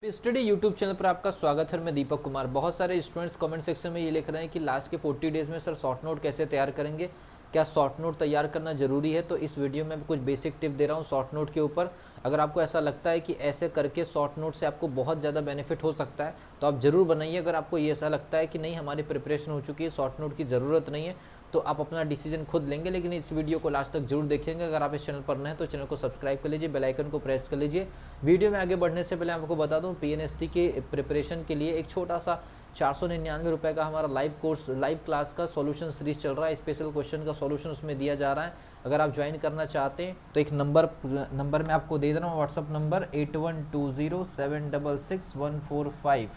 Study YouTube channel पर आपका स्वागत है। मैं दीपक कुमार। बहुत सारे स्टूडेंट्स कमेंट सेक्शन में ये लिख रहे हैं कि लास्ट के 40 डेज़ में सर शॉर्ट नोट कैसे तैयार करेंगे, क्या शॉर्ट नोट तैयार करना ज़रूरी है। तो इस वीडियो में कुछ बेसिक टिप दे रहा हूँ शॉर्ट नोट के ऊपर। अगर आपको ऐसा लगता है कि ऐसे करके शॉर्ट नोट से आपको बहुत ज़्यादा बेनिफिट हो सकता है तो आप ज़रूर बनाइए। अगर आपको ये ऐसा लगता है कि नहीं हमारी प्रिपरेशन हो चुकी है, शॉर्ट नोट की ज़रूरत नहीं है, तो आप अपना डिसीजन खुद लेंगे। लेकिन इस वीडियो को लास्ट तक जरूर देखेंगे। अगर आप इस चैनल पर नए हैं तो चैनल को सब्सक्राइब कर लीजिए, बेल आइकन को प्रेस कर लीजिए। वीडियो में आगे बढ़ने से पहले आपको बता दूं, पीएनएसटी के प्रिपरेशन के लिए एक छोटा सा 499 रुपये का हमारा लाइव कोर्स, लाइव क्लास का सॉल्यूशन सीरीज चल रहा है। स्पेशल क्वेश्चन का सॉल्यूशन उसमें दिया जा रहा है। अगर आप ज्वाइन करना चाहते हैं तो एक नंबर मैं आपको दे रहा हूँ, व्हाट्सअप नंबर 8120766145।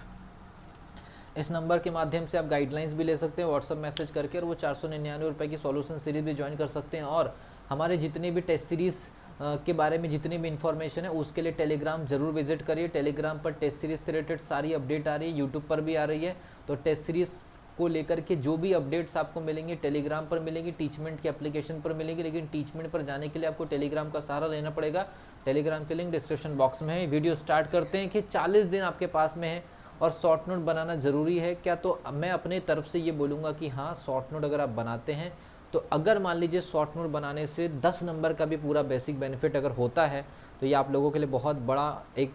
इस नंबर के माध्यम से आप गाइडलाइंस भी ले सकते हैं व्हाट्सअप मैसेज करके, और वो 499 रुपये की सॉल्यूशन सीरीज भी ज्वाइन कर सकते हैं। और हमारे जितने भी टेस्ट सीरीज़ के बारे में जितनी भी इन्फॉर्मेशन है उसके लिए टेलीग्राम जरूर विजिट करिए। टेलीग्राम पर टेस्ट सीरीज से रिलेटेड सारी अपडेट आ रही है, यूट्यूब पर भी आ रही है। तो टेस्ट सीरीज को लेकर के जो भी अपडेट्स आपको मिलेंगी टेलीग्राम पर मिलेंगी, टीचमेंट के एप्लीकेशन पर मिलेंगी। लेकिन टीचमेंट पर जाने के लिए आपको टेलीग्राम का सहारा लेना पड़ेगा। टेलीग्राम की लिंक डिस्क्रिप्शन बॉक्स में है। वीडियो स्टार्ट करते हैं कि 40 दिन आपके पास में है और शॉर्ट नोट बनाना ज़रूरी है क्या। तो मैं अपने तरफ से ये बोलूँगा कि हाँ, शॉर्ट नोट अगर आप बनाते हैं तो अगर मान लीजिए शॉर्ट नोट बनाने से 10 नंबर का भी पूरा बेसिक बेनिफिट अगर होता है तो ये आप लोगों के लिए बहुत बड़ा एक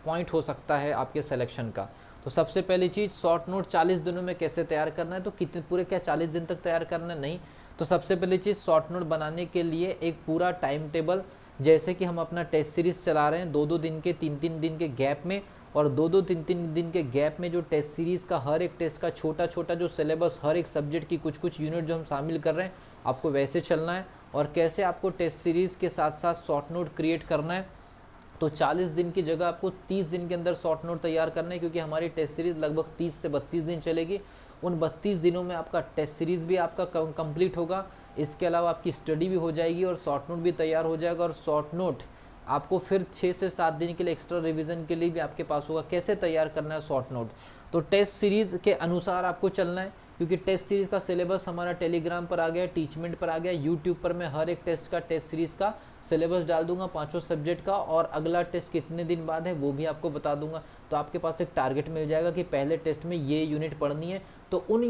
पॉइंट हो सकता है आपके सिलेक्शन का। तो सबसे पहली चीज़, शॉर्ट नोट 40 दिनों में कैसे तैयार करना है। तो कितने पूरे क्या 40 दिन तक तैयार करना है? नहीं। तो सबसे पहली चीज़, शॉर्ट नोट बनाने के लिए एक पूरा टाइम टेबल, जैसे कि हम अपना टेस्ट सीरीज़ चला रहे हैं 2-2 दिन के, 3-3 दिन के गैप में, और 2-2 3-3 दिन के गैप में जो टेस्ट सीरीज़ का हर एक टेस्ट का छोटा छोटा जो सिलेबस, हर एक सब्जेक्ट की कुछ यूनिट जो हम शामिल कर रहे हैं, आपको वैसे चलना है। और कैसे आपको टेस्ट सीरीज़ के साथ साथ शॉर्ट नोट क्रिएट करना है। तो 40 दिन की जगह आपको 30 दिन के अंदर शॉर्ट नोट तैयार करना है, क्योंकि हमारी टेस्ट सीरीज़ लगभग 30 से 32 दिन चलेगी। उन 32 दिनों में आपका टेस्ट सीरीज़ भी आपका कंप्लीट होगा। इसके अलावा आपकी स्टडी भी हो जाएगी और शॉर्ट नोट भी तैयार हो जाएगा। और शॉर्ट नोट आपको फिर 6 से 7 दिन के लिए एक्स्ट्रा रिवीजन के लिए भी आपके पास होगा। कैसे तैयार करना है शॉर्ट नोट? तो टेस्ट सीरीज़ के अनुसार आपको चलना है, क्योंकि टेस्ट सीरीज़ का सिलेबस हमारा टेलीग्राम पर आ गया, टीचमेंट पर आ गया। यूट्यूब पर मैं हर एक टेस्ट का, टेस्ट सीरीज़ का सिलेबस डाल दूंगा 5 सब्जेक्ट का, और अगला टेस्ट कितने दिन बाद है वो भी आपको बता दूंगा। तो आपके पास एक टारगेट मिल जाएगा कि पहले टेस्ट में ये यूनिट पढ़नी है। तो उन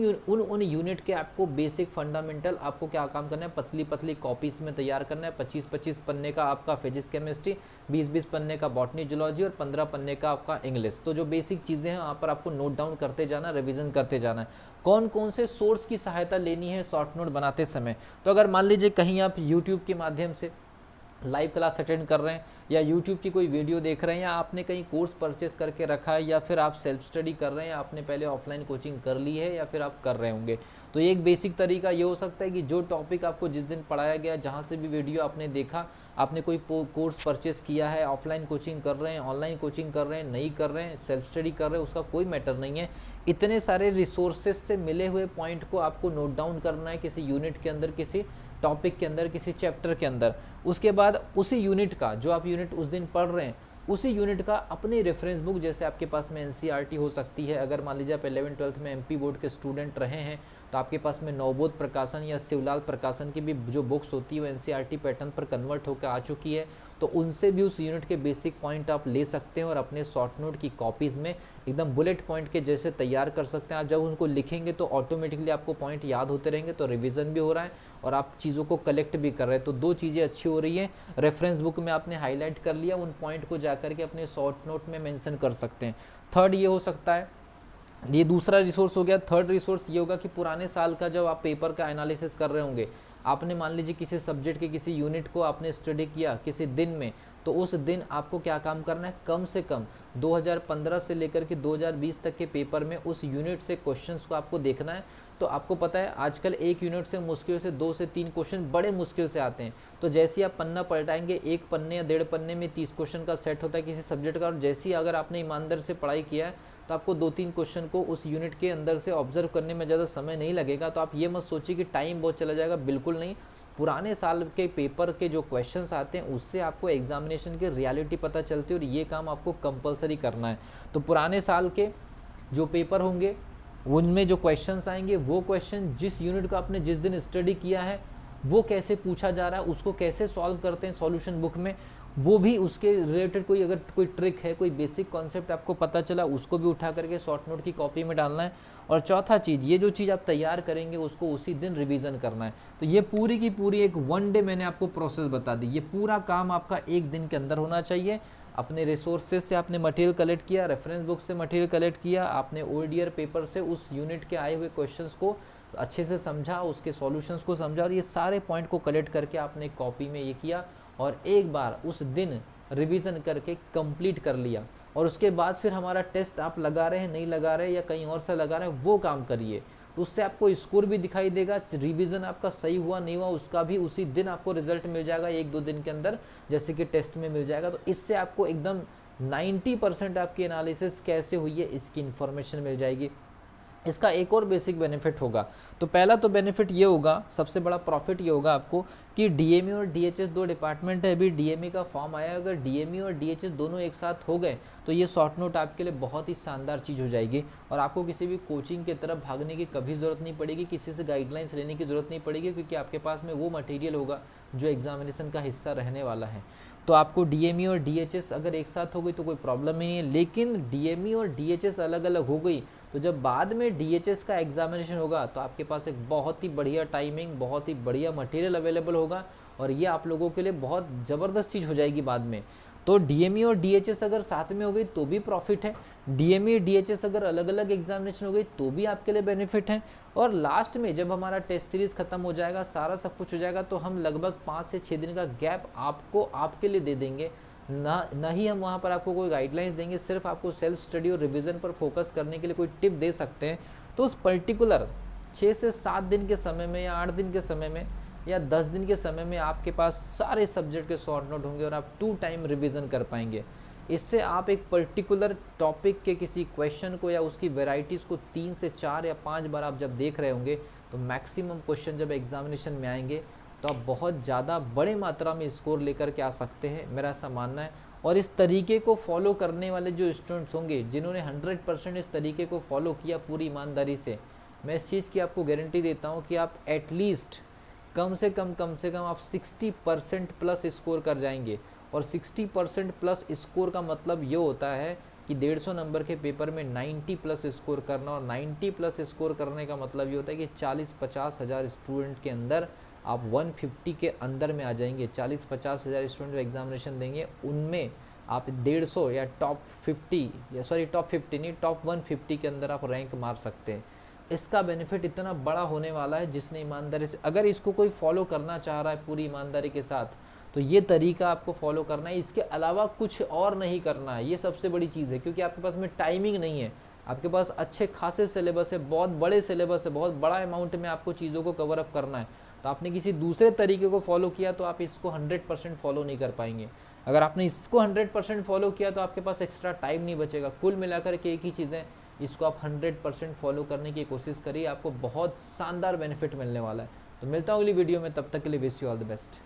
यूनिट के आपको बेसिक फंडामेंटल आपको क्या काम करना है, पतली पतली कॉपीज़ में तैयार करना है। 25-25 पन्ने का आपका फिजिक्स केमिस्ट्री, 20-20 पन्ने का बॉटनी जूलॉजी, और 15 पन्ने का आपका इंग्लिश। तो जो बेसिक चीज़ें हैं वहाँ पर आपको नोट डाउन करते जाना, रिवीजन करते जाना है। कौन कौन से सोर्स की सहायता लेनी है शॉर्ट नोट बनाते समय? तो अगर मान लीजिए कहीं आप यूट्यूब के माध्यम से लाइव क्लास अटेंड कर रहे हैं, या यूट्यूब की कोई वीडियो देख रहे हैं, या आपने कहीं कोर्स परचेस करके रखा है, या फिर आप सेल्फ स्टडी कर रहे हैं, आपने पहले ऑफलाइन कोचिंग कर ली है, या फिर आप कर रहे होंगे, तो एक बेसिक तरीका ये हो सकता है कि जो टॉपिक आपको जिस दिन पढ़ाया गया, जहाँ से भी वीडियो आपने देखा, आपने कोई कोर्स परचेस किया है, ऑफलाइन कोचिंग कर रहे हैं, ऑनलाइन कोचिंग कर रहे हैं, नहीं कर रहे हैं, सेल्फ स्टडी कर रहे हैं, उसका कोई मैटर नहीं है। इतने सारे रिसोर्सेज से मिले हुए पॉइंट को आपको नोट डाउन करना है किसी यूनिट के अंदर, किसी टॉपिक के अंदर, किसी चैप्टर के अंदर। उसके बाद उसी यूनिट का, जो आप यूनिट उस दिन पढ़ रहे हैं, उसी यूनिट का अपनी रेफरेंस बुक, जैसे आपके पास में एनसीईआरटी हो सकती है। अगर मान लीजिए आप 11th-12th में एमपी बोर्ड के स्टूडेंट रहे हैं तो आपके पास में नवबोध प्रकाशन या शिवलाल प्रकाशन की भी जो बुक्स होती है वो एनसीईआरटी पैटर्न पर कन्वर्ट होकर आ चुकी है। तो उनसे भी उस यूनिट के बेसिक पॉइंट आप ले सकते हैं और अपने शॉर्ट नोट की कॉपीज़ में एकदम बुलेट पॉइंट के जैसे तैयार कर सकते हैं। आप जब उनको लिखेंगे तो ऑटोमेटिकली आपको पॉइंट याद होते रहेंगे, तो रिवीजन भी हो रहा है और आप चीज़ों को कलेक्ट भी कर रहे हैं। तो दो चीज़ें अच्छी हो रही हैं। रेफरेंस बुक में आपने हाईलाइट कर लिया, उन पॉइंट को जाकर के अपने शॉर्ट नोट में मेंशन कर सकते हैं। थर्ड ये हो सकता है, ये दूसरा रिसोर्स हो गया। थर्ड रिसोर्स ये होगा कि पुराने साल का जब आप पेपर का एनालिसिस कर रहे होंगे, आपने मान लीजिए किसी सब्जेक्ट के किसी यूनिट को आपने स्टडी किया किसी दिन में, तो उस दिन आपको क्या काम करना है, कम से कम 2015 से लेकर के 2020 तक के पेपर में उस यूनिट से क्वेश्चंस को आपको देखना है। तो आपको पता है आजकल एक यूनिट से मुश्किल से 2 से 3 क्वेश्चन बड़े मुश्किल से आते हैं। तो जैसे ही आप पन्ना पलटाएंगे, एक पन्ने या 1.5 पन्ने में 30 क्वेश्चन का सेट होता है किसी सब्जेक्ट का, और जैसे ही अगर आपने ईमानदार से पढ़ाई किया है तो आपको 2-3 क्वेश्चन को उस यूनिट के अंदर से ऑब्जर्व करने में ज़्यादा समय नहीं लगेगा। तो आप ये मत सोचिए कि टाइम बहुत चला जाएगा, बिल्कुल नहीं। पुराने साल के पेपर के जो क्वेश्चंस आते हैं उससे आपको एग्जामिनेशन की रियलिटी पता चलती है, और ये काम आपको कंपलसरी करना है। तो पुराने साल के जो पेपर होंगे उनमें जो क्वेश्चंस आएंगे, वो क्वेश्चन जिस यूनिट का आपने जिस दिन स्टडी किया है वो कैसे पूछा जा रहा है, उसको कैसे सॉल्व करते हैं सॉल्यूशन बुक में, वो भी उसके रिलेटेड कोई अगर कोई ट्रिक है, कोई बेसिक कॉन्सेप्ट आपको पता चला, उसको भी उठा करके शॉर्ट नोट की कॉपी में डालना है। और चौथा चीज़, ये जो चीज़ आप तैयार करेंगे उसको उसी दिन रिवीजन करना है। तो ये पूरी की पूरी एक 1 डे मैंने आपको प्रोसेस बता दी। ये पूरा काम आपका 1 दिन के अंदर होना चाहिए। अपने रिसोर्सेज से आपने मटेरियल कलेक्ट किया, रेफरेंस बुक से मटेरियल कलेक्ट किया, आपने ओल्ड पेपर से उस यूनिट के आए हुए क्वेश्चंस को अच्छे से समझा, उसके सॉल्यूशंस को समझा, और ये सारे पॉइंट को कलेक्ट करके आपने कॉपी में ये किया और एक बार उस दिन रिवीजन करके कंप्लीट कर लिया। और उसके बाद फिर हमारा टेस्ट आप लगा रहे हैं, नहीं लगा रहे, या कहीं और से लगा रहे हैं, वो काम करिए। उससे आपको स्कोर भी दिखाई देगा, रिवीजन आपका सही हुआ नहीं हुआ उसका भी उसी दिन आपको रिजल्ट मिल जाएगा, 1-2 दिन के अंदर, जैसे कि टेस्ट में मिल जाएगा। तो इससे आपको एकदम 90% आपकी एनालिसिस कैसे हुई है इसकी इन्फॉर्मेशन मिल जाएगी। इसका एक और बेसिक बेनिफिट होगा। तो पहला तो बेनिफिट ये होगा, सबसे बड़ा प्रॉफिट ये होगा आपको कि डीएमई और डीएचएस 2 डिपार्टमेंट है। अभी डीएमई का फॉर्म आया, अगर डीएमई और डीएचएस दोनों एक साथ हो गए तो ये शॉर्ट नोट आपके लिए बहुत ही शानदार चीज़ हो जाएगी। और आपको किसी भी कोचिंग की तरफ भागने की कभी ज़रूरत नहीं पड़ेगी, किसी से गाइडलाइंस लेने की ज़रूरत नहीं पड़ेगी, क्योंकि आपके पास में वो मटेरियल होगा जो एग्जामिनेशन का हिस्सा रहने वाला है। तो आपको डीएमई और डीएचएस अगर एक साथ हो गई तो कोई प्रॉब्लम ही नहीं है। लेकिन डीएमई और डीएचएस अलग अलग हो गई तो जब बाद में डीएचएस का एग्जामिनेशन होगा तो आपके पास एक बहुत ही बढ़िया टाइमिंग, बहुत ही बढ़िया मटेरियल अवेलेबल होगा, और ये आप लोगों के लिए बहुत ज़बरदस्त चीज़ हो जाएगी बाद में। तो डीएमई और डीएचएस अगर साथ में हो गई तो भी प्रॉफिट है, डीएमई डीएचएस अगर अलग अलग एग्जामिनेशन हो गई तो भी आपके लिए बेनिफिट है। और लास्ट में जब हमारा टेस्ट सीरीज़ खत्म हो जाएगा, सारा सब कुछ हो जाएगा, तो हम लगभग 5 से 6 दिन का गैप आपको आपके लिए दे देंगे। ना ही हम वहाँ पर आपको कोई गाइडलाइंस देंगे, सिर्फ आपको सेल्फ स्टडी और रिवीजन पर फोकस करने के लिए कोई टिप दे सकते हैं। तो उस पर्टिकुलर 6 से 7 दिन के समय में, या 8 दिन के समय में, या 10 दिन के समय में आपके पास सारे सब्जेक्ट के शॉर्ट नोट होंगे और आप 2 टाइम रिवीजन कर पाएंगे। इससे आप एक पर्टिकुलर टॉपिक के किसी क्वेश्चन को या उसकी वेराइटीज़ को 3 से 4 या 5 बार आप जब देख रहे होंगे तो मैक्सिमम क्वेश्चन जब एग्जामिनेशन में आएंगे तो आप बहुत ज़्यादा बड़े मात्रा में स्कोर लेकर के आ सकते हैं, मेरा ऐसा मानना है। और इस तरीके को फॉलो करने वाले जो स्टूडेंट्स होंगे जिन्होंने 100% इस तरीके को फॉलो किया पूरी ईमानदारी से, मैं इस चीज़ की आपको गारंटी देता हूँ कि आप एटलीस्ट कम से कम आप 60% प्लस स्कोर कर जाएंगे। और 60% प्लस स्कोर का मतलब ये होता है कि 150 नंबर के पेपर में 90 प्लस स्कोर करना, और 90 प्लस स्कोर करने का मतलब ये होता है कि 40-50 हज़ार स्टूडेंट के अंदर आप 150 के अंदर में आ जाएंगे। 40-50 हज़ार स्टूडेंट जो एग्जामिनेशन देंगे उनमें आप 150 या टॉप 50 नहीं, टॉप 150 के अंदर आप रैंक मार सकते हैं। इसका बेनिफिट इतना बड़ा होने वाला है, जिसने ईमानदारी से, अगर इसको कोई फॉलो करना चाह रहा है पूरी ईमानदारी के साथ, तो ये तरीका आपको फॉलो करना है, इसके अलावा कुछ और नहीं करना है। ये सबसे बड़ी चीज़ है, क्योंकि आपके पास में टाइमिंग नहीं है, आपके पास अच्छे खासे सिलेबस है, बहुत बड़े सिलेबस है, बहुत बड़ा अमाउंट में आपको चीज़ों को कवर अप करना है। तो आपने किसी दूसरे तरीके को फॉलो किया तो आप इसको 100% फॉलो नहीं कर पाएंगे। अगर आपने इसको 100% फॉलो किया तो आपके पास एक्स्ट्रा टाइम नहीं बचेगा। कुल मिलाकर के एक ही चीज़ है, इसको आप 100% फॉलो करने की कोशिश करिए, आपको बहुत शानदार बेनिफिट मिलने वाला है। तो मिलता हूँ अगली वीडियो में, तब तक के लिए wish you all the best.